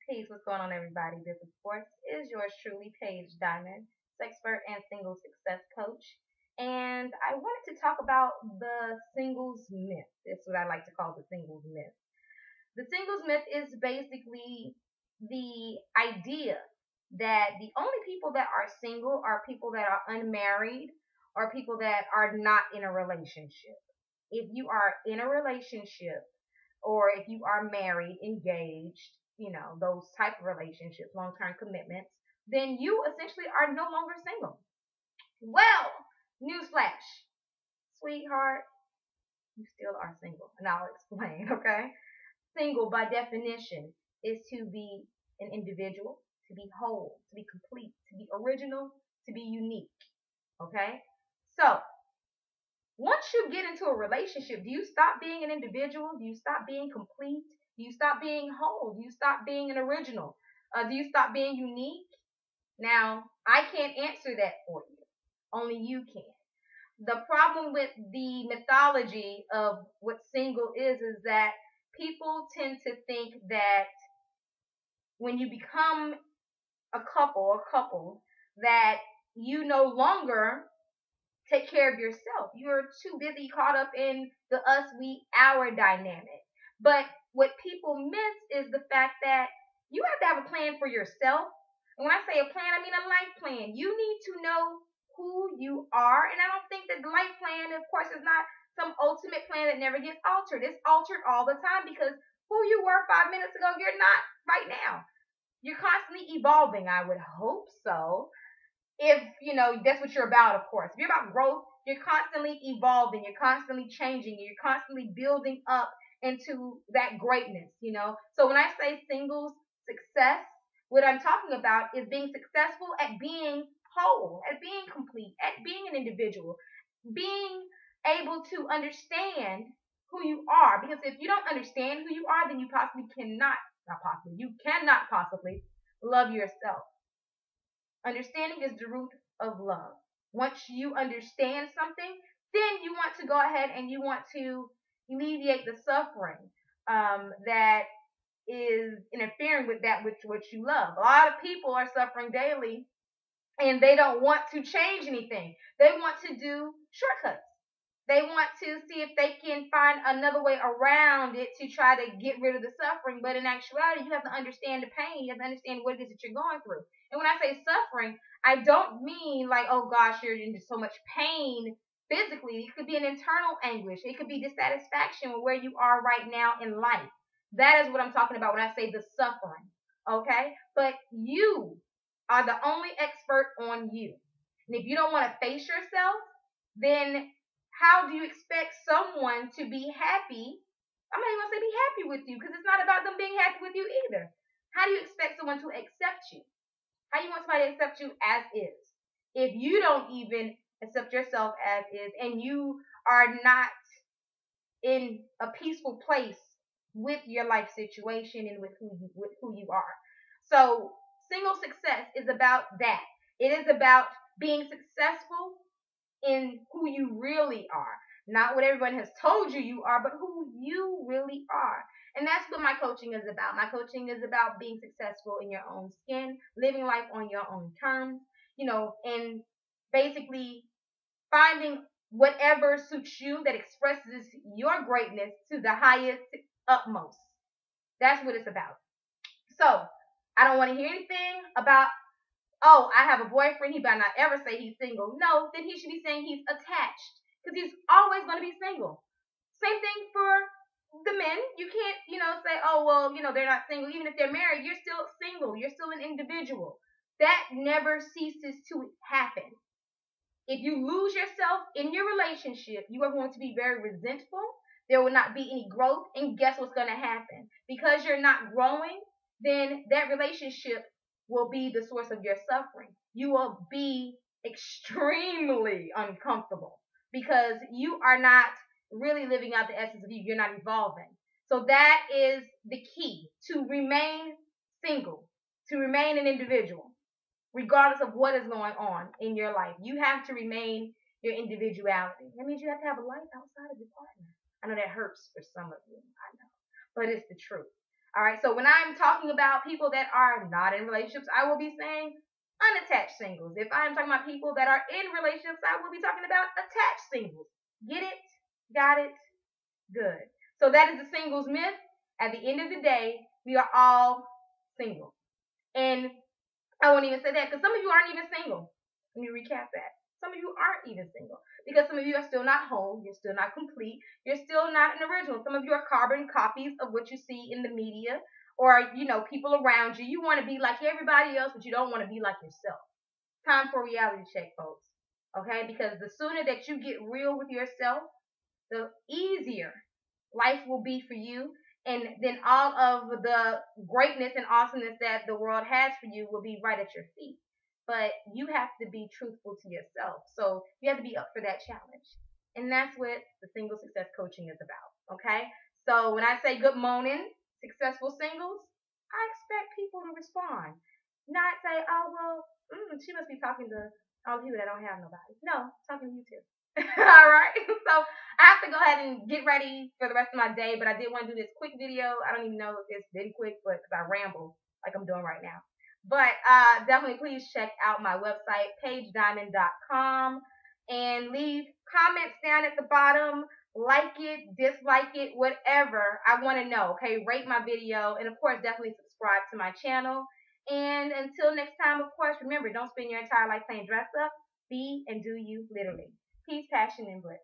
Peace, what's going on, everybody? This, of course, is yours truly, Paige Diamond, expert and single success coach. And I wanted to talk about the singles myth. That's what I like to call the singles myth. The singles myth is basically the idea that the only people that are single are people that are unmarried or people that are not in a relationship. If you are in a relationship, or if you are married, engaged, those type of relationships, long-term commitments, then you essentially are no longer single. Well, newsflash, sweetheart, you still are single, and I'll explain, okay? Single, by definition, is to be an individual, to be whole, to be complete, to be original, to be unique, okay? So, once you get into a relationship, do you stop being an individual? Do you stop being complete? Do you stop being whole? Do you stop being an original? Do you stop being unique? Now, I can't answer that for you. Only you can. The problem with the mythology of what single is that people tend to think that when you become a couple, that you no longer take care of yourself. You're too busy caught up in the us, we, our dynamic. But what people miss is the fact that you have to have a plan for yourself. And when I say a plan, I mean a life plan. You need to know who you are. And I don't think that the life plan, of course, is not some ultimate plan that never gets altered. It's altered all the time because who you were 5 minutes ago, you're not right now. You're constantly evolving. I would hope so, if that's what you're about. Of course, if you're about growth, you're constantly evolving, you're constantly changing, you're constantly building up into that greatness. So when I say singles success, what I'm talking about is being successful at being whole, at being complete, at being an individual, being able to understand who you are. Because if you don't understand who you are, then you possibly cannot, not possibly, you cannot possibly love yourself. Understanding is the root of love. Once you understand something, then you want to go ahead and you want to alleviate the suffering that is interfering with that which you love. A lot of people are suffering daily and they don't want to change anything. They want to do shortcuts. They want to see if they can find another way around it to try to get rid of the suffering. But in actuality, you have to understand the pain. You have to understand what it is that you're going through. And when I say suffering, I don't mean like, oh gosh, you're in so much pain physically. It could be an internal anguish. It could be dissatisfaction with where you are right now in life. That is what I'm talking about when I say the suffering. Okay? But you are the only expert on you. And if you don't want to face yourself, then how do you expect someone to be happy? I'm not even going to say be happy with you because it's not about them being happy with you either. How do you expect someone to accept you? How do you want somebody to accept you as is? If you don't even accept yourself as is and you are not in a peaceful place with your life situation and with who you are. So single success is about that. It is about being successful in who you really are. Not what everyone has told you you are, but who you really are. And that's what my coaching is about. My coaching is about being successful in your own skin, living life on your own terms, and basically finding whatever suits you that expresses your greatness to the highest, utmost. That's what it's about. So, I don't want to hear anything about, oh, I have a boyfriend, he better not ever say he's single. No, then he should be saying he's attached because he's always going to be single. Same thing for the men. You can't, say, oh, well, they're not single. Even if they're married, you're still single. You're still an individual. That never ceases to happen. If you lose yourself in your relationship, you are going to be very resentful. There will not be any growth. And guess what's going to happen? Because you're not growing, then that relationship will be the source of your suffering. You will be extremely uncomfortable because you are not really living out the essence of you. You're not evolving. So that is the key to remain single, to remain an individual, regardless of what is going on in your life. You have to remain your individuality. That means you have to have a life outside of your partner. I know that hurts for some of you. I know. But it's the truth. All right. So when I'm talking about people that are not in relationships, I will be saying unattached singles. If I'm talking about people that are in relationships, I will be talking about attached singles. Get it? Got it? Good. So that is the singles myth. At the end of the day, we are all single. And I won't even say that because some of you aren't even single. Let me recap that. Some of you aren't even single because some of you are still not whole. You're still not complete. You're still not an original. Some of you are carbon copies of what you see in the media or, people around you. You want to be like everybody else, but you don't want to be like yourself. Time for a reality check, folks. Okay? Because the sooner that you get real with yourself, the easier life will be for you. And then all of the greatness and awesomeness that the world has for you will be right at your feet. But you have to be truthful to yourself. So you have to be up for that challenge. And that's what the single success coaching is about. Okay? So when I say good morning, successful singles, I expect people to respond. Not say, oh, well, she must be talking to all the people that don't have nobody. No, I'm talking to you too. All right. So I have to go ahead and get ready for the rest of my day, but I did want to do this quick video. I don't even know if it's been quick, but because I ramble like I'm doing right now. But definitely please check out my website, paigediamond.com, and leave comments down at the bottom. Like it, dislike it, whatever. I want to know. Okay, rate my video, and of course, definitely subscribe to my channel. And until next time, of course, remember, don't spend your entire life playing dress up. Be and do you, literally. Peace, passion, and bliss.